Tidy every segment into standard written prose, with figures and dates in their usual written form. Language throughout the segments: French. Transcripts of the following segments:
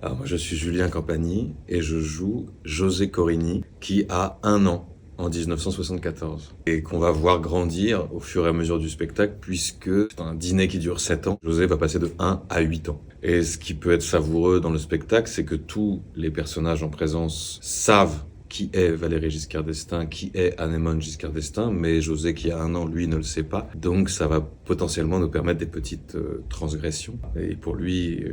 Alors moi je suis Julien Campagny et je joue José Corrini qui a 1 an en 1974 et qu'on va voir grandir au fur et à mesure du spectacle puisque c'est un dîner qui dure 7 ans. José va passer de 1 à 8 ans. Et ce qui peut être savoureux dans le spectacle, c'est que tous les personnages en présence savent qui est Valéry Giscard d'Estaing, qui est Anémone Giscard d'Estaing, mais José qui a 1 an, lui, ne le sait pas. Donc ça va potentiellement nous permettre des petites transgressions. Et pour lui,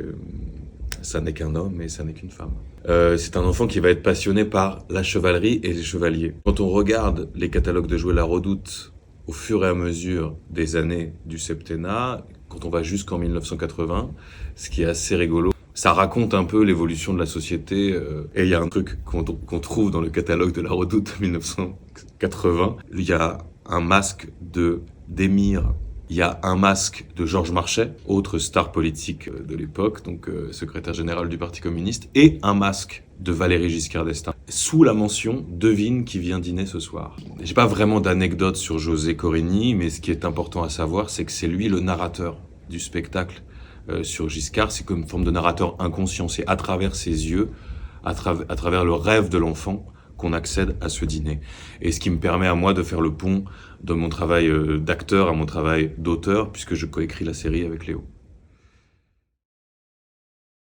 ça n'est qu'un homme et ça n'est qu'une femme. C'est un enfant qui va être passionné par la chevalerie et les chevaliers. Quand on regarde les catalogues de jouets La Redoute au fur et à mesure des années du septennat, quand on va jusqu'en 1980, ce qui est assez rigolo, ça raconte un peu l'évolution de la société. Et il y a un truc qu'on trouve dans le catalogue de La Redoute de 1980. Il y a un masque d'Émir. Il y a un masque de Georges Marchais, autre star politique de l'époque, donc secrétaire général du Parti communiste, et un masque de Valéry Giscard d'Estaing, sous la mention « Devine qui vient dîner ce soir ». J'ai pas vraiment d'anecdote sur José Corrini, mais ce qui est important à savoir, c'est que c'est lui le narrateur du spectacle sur Giscard. C'est comme une forme de narrateur inconscient, c'est à travers ses yeux, à travers le rêve de l'enfant, qu'on accède à ce dîner. Et ce qui me permet à moi de faire le pont de mon travail d'acteur à mon travail d'auteur, puisque je coécris la série avec Léo.